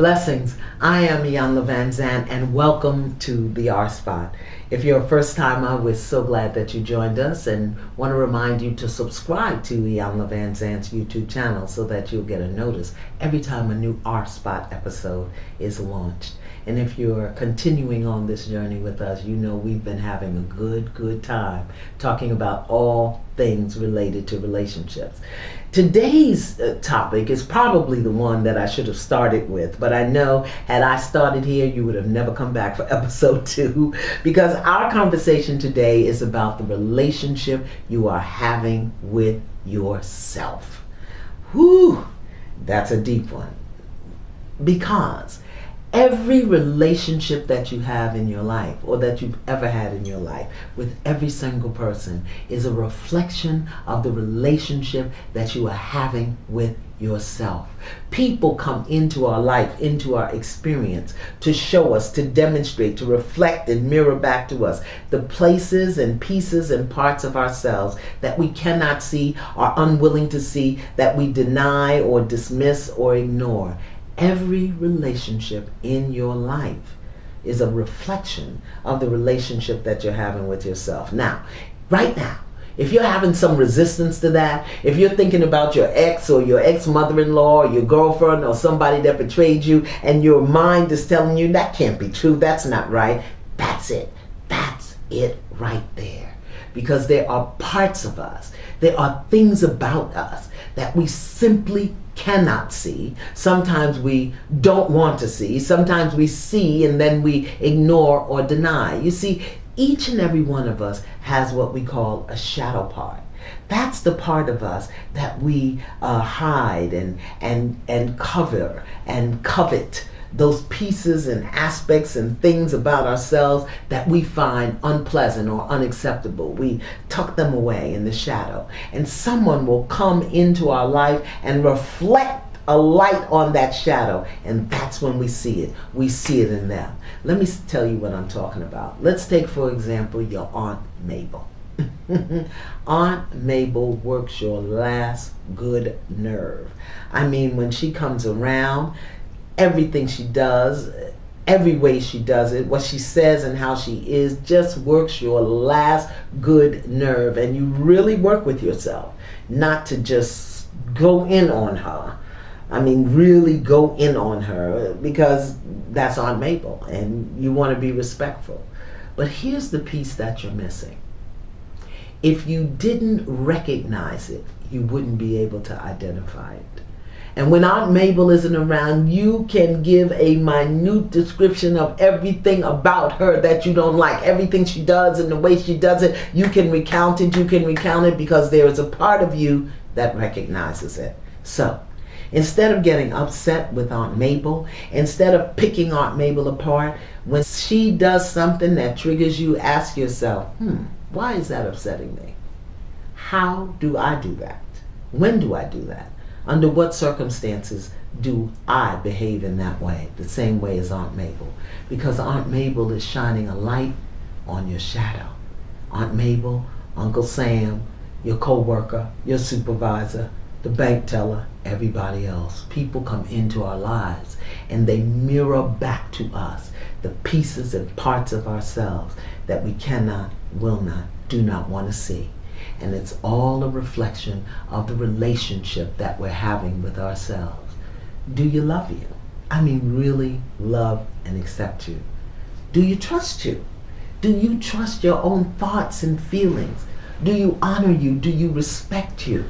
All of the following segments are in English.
Blessings. I am Iyanla Vanzant and welcome to the R Spot. If you're a first timer, we're so glad that you joined us and want to remind you to subscribe to Iyanla Vanzant's YouTube channel so that you'll get a notice every time a new R Spot episode is launched. And if you're continuing on this journey with us, you know we've been having a good time talking about all things related to relationships. Today's topic is probably the one that I should have started with, but I know had I started here, you would have never come back for episode 2, because our conversation today is about the relationship you are having with yourself. Whew, that's a deep one. Because every relationship that you have in your life, or that you've ever had in your life, with every single person, is a reflection of the relationship that you are having with yourself. People come into our life, into our experience, to show us, to demonstrate, to reflect and mirror back to us the places and pieces and parts of ourselves that we cannot see, are unwilling to see, that we deny or dismiss or ignore. Every relationship in your life is a reflection of the relationship that you're having with yourself. Now, right now, if you're having some resistance to that, if you're thinking about your ex or your ex-mother-in-law or your girlfriend or somebody that betrayed you, and your mind is telling you that can't be true, that's not right, that's it. That's it right there. Because there are parts of us, there are things about us that we simply cannot see. Sometimes we don't want to see. Sometimes we see and then we ignore or deny. You see, each and every one of us has what we call a shadow part. That's the part of us that we hide and cover and covet. Those pieces and aspects and things about ourselves that we find unpleasant or unacceptable. We tuck them away in the shadow. And someone will come into our life and reflect a light on that shadow. And that's when we see it. We see it in them. Let me tell you what I'm talking about. Let's take, for example, your Aunt Mabel. Aunt Mabel works your last good nerve. I mean, when she comes around, everything she does, every way she does it, what she says and how she is, just works your last good nerve. And you really work with yourself not to just go in on her. I mean, really go in on her, because that's Aunt Mabel and you want to be respectful. But here's the piece that you're missing. If you didn't recognize it, you wouldn't be able to identify it. And when Aunt Mabel isn't around, you can give a minute description of everything about her that you don't like. Everything she does and the way she does it, you can recount it. You can recount it because there is a part of you that recognizes it. So, instead of getting upset with Aunt Mabel, instead of picking Aunt Mabel apart, when she does something that triggers you, ask yourself, why is that upsetting me? How do I do that? When do I do that? Under what circumstances do I behave in that way, the same way as Aunt Mabel? Because Aunt Mabel is shining a light on your shadow. Aunt Mabel, Uncle Sam, your co-worker, your supervisor, the bank teller, everybody else. People come into our lives and they mirror back to us the pieces and parts of ourselves that we cannot, will not, do not want to see. And it's all a reflection of the relationship that we're having with ourselves. Do you love you? I mean, really love and accept you? Do you trust you? Do you trust your own thoughts and feelings? Do you honor you? Do you respect you?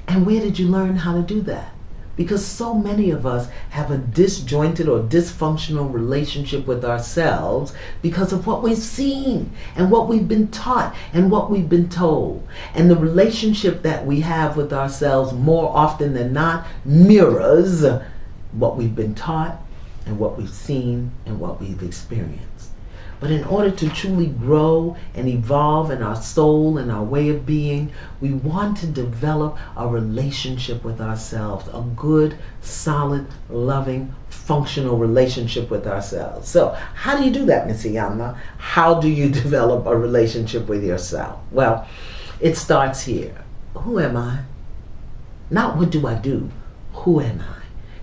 And where did you learn how to do that? Because so many of us have a disjointed or dysfunctional relationship with ourselves because of what we've seen and what we've been taught and what we've been told. And the relationship that we have with ourselves more often than not mirrors what we've been taught and what we've seen and what we've experienced. But in order to truly grow and evolve in our soul and our way of being, we want to develop a relationship with ourselves, a good, solid, loving, functional relationship with ourselves. So how do you do that, Miss Iyanla? How do you develop a relationship with yourself? Well, it starts here. Who am I? Not what do I do? Who am I?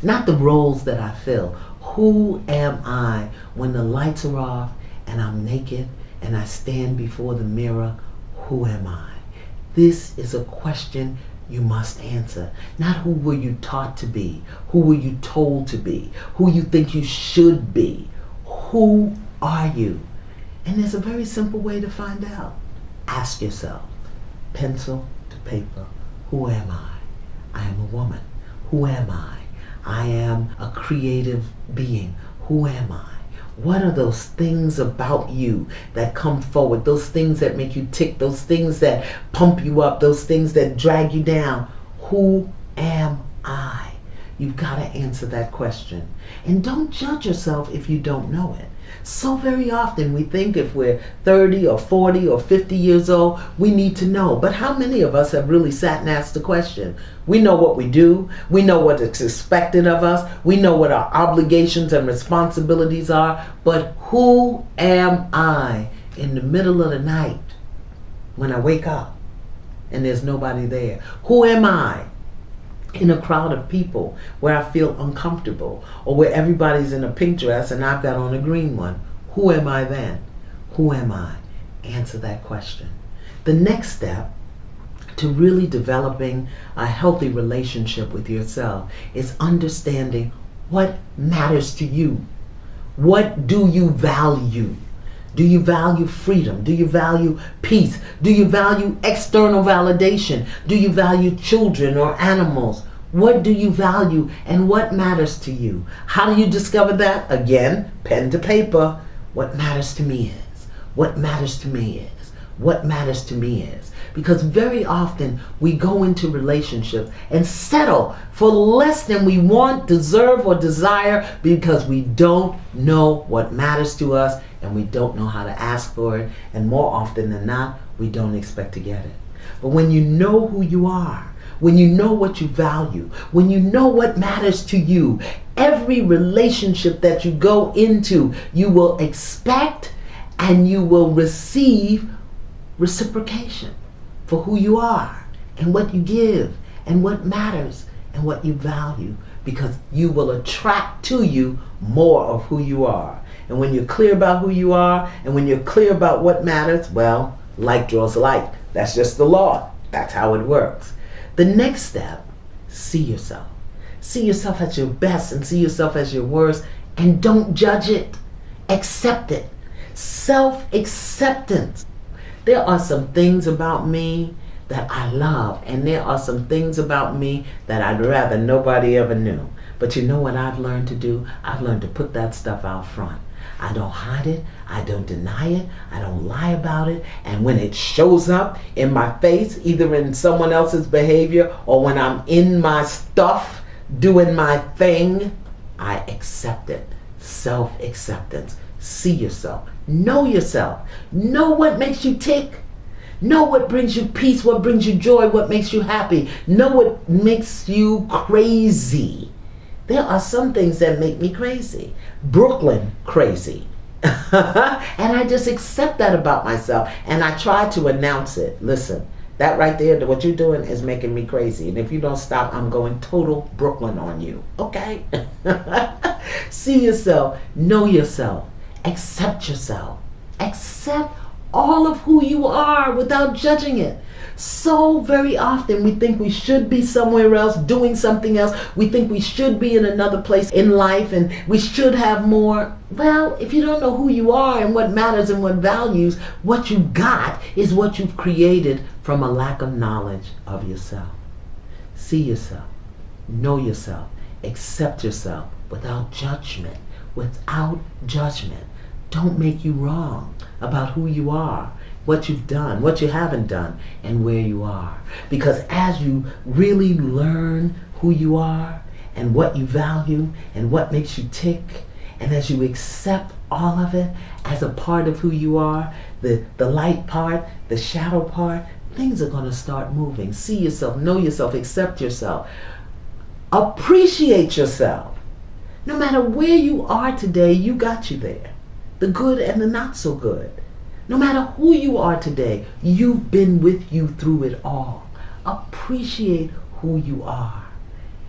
not the roles that I fill. Who am I when the lights are off and I'm naked and I stand before the mirror? Who am I? This is a question you must answer. Not who were you taught to be, who were you told to be, who you think you should be. Who are you? And there's a very simple way to find out. Ask yourself, pencil to paper, who am I? I am a woman. Who am I? I am a creative being. Who am I? What are those things about you that come forward? Those things that make you tick, those things that pump you up, those things that drag you down. Who am I? You've got to answer that question. And don't judge yourself if you don't know it. So very often we think if we're 30 or 40 or 50 years old, we need to know. But how many of us have really sat and asked the question? We know what we do. We know what is expected of us. We know what our obligations and responsibilities are. But who am I in the middle of the night when I wake up and there's nobody there? Who am I in a crowd of people where I feel uncomfortable, or where everybody's in a pink dress and I've got on a green one? Who am I then? Who am I? Answer that question. The next step to really developing a healthy relationship with yourself is understanding what matters to you. What do you value? Do you value freedom? Do you value peace? Do you value external validation? Do you value children or animals? What do you value and what matters to you? How do you discover that? Again, pen to paper. What matters to me is. What matters to me is. What matters to me is. Because very often we go into relationships and settle for less than we want, deserve, or desire because we don't know what matters to us and we don't know how to ask for it. And more often than not, we don't expect to get it. But when you know who you are, when you know what you value, when you know what matters to you, every relationship that you go into, you will expect and you will receive reciprocation for who you are and what you give and what matters and what you value, because you will attract to you more of who you are. And when you're clear about who you are and when you're clear about what matters, well, like draws like. That's just the law. That's how it works. The next step, see yourself. See yourself at your best and see yourself as your worst, and don't judge it. Accept it. Self-acceptance. There are some things about me that I love, and there are some things about me that I'd rather nobody ever knew. But you know what I've learned to do? I've learned to put that stuff out front. I don't hide it. I don't deny it. I don't lie about it. And when it shows up in my face, either in someone else's behavior or when I'm in my stuff, doing my thing, I accept it. Self-acceptance. See yourself. Know yourself. Know what makes you tick. Know what brings you peace, what brings you joy, what makes you happy. Know what makes you crazy. There are some things that make me crazy. Brooklyn crazy. And I just accept that about myself. And I try to announce it. Listen, that right there, what you're doing is making me crazy. And if you don't stop, I'm going total Brooklyn on you. Okay? See yourself. Know yourself. Accept yourself. Accept all of who you are without judging it. So very often we think we should be somewhere else, doing something else. We think we should be in another place in life and we should have more. Well, if you don't know who you are and what matters and what values, what you got is what you've created from a lack of knowledge of yourself. See yourself. Know yourself. Accept yourself without judgment. Without judgment. Don't make you wrong about who you are, what you've done, what you haven't done, and where you are. Because as you really learn who you are and what you value and what makes you tick, and as you accept all of it as a part of who you are, the light part, the shadow part, things are going to start moving. See yourself, know yourself, accept yourself. Appreciate yourself. No matter where you are today, you got you there. The good and the not so good. No matter who you are today, you've been with you through it all. Appreciate who you are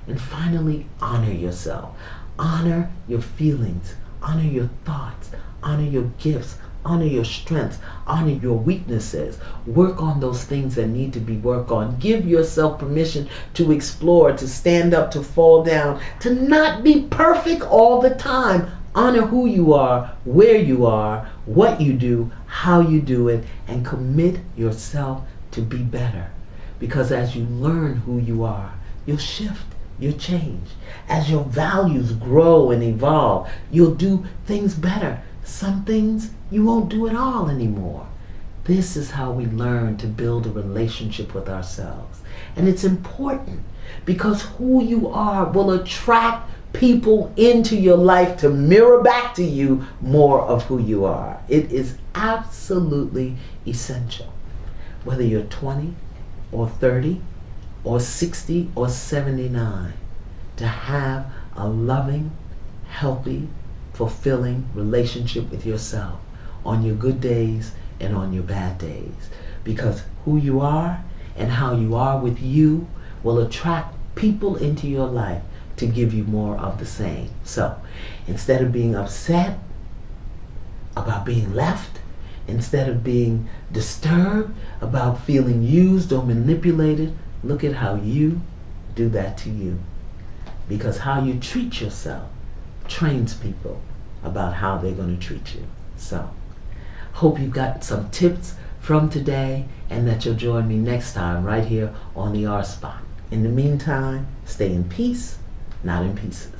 And finally, honor yourself. Honor your feelings. Honor your thoughts. Honor your gifts. Honor your strengths. Honor your weaknesses. Work on those things that need to be worked on. Give yourself permission to explore, to stand up, to fall down, to not be perfect all the time. Honor who you are, where you are, what you do, how you do it, and commit yourself to be better. Because as you learn who you are, you'll shift, you'll change. As your values grow and evolve, you'll do things better. Some things you won't do at all anymore. This is how we learn to build a relationship with ourselves. And it's important because who you are will attract people into your life to mirror back to you more of who you are. It is absolutely essential. Whether you're 20 or 30 or 60 or 79, to have a loving, healthy, fulfilling relationship with yourself on your good days and on your bad days. Because who you are and how you are with you will attract people into your life to give you more of the same. So instead of being upset about being left, instead of being disturbed about feeling used or manipulated, look at how you do that to you. Because how you treat yourself trains people about how they're going to treat you. So hope you got some tips from today and that you'll join me next time right here on the R Spot. In the meantime, stay in peace, not in pieces.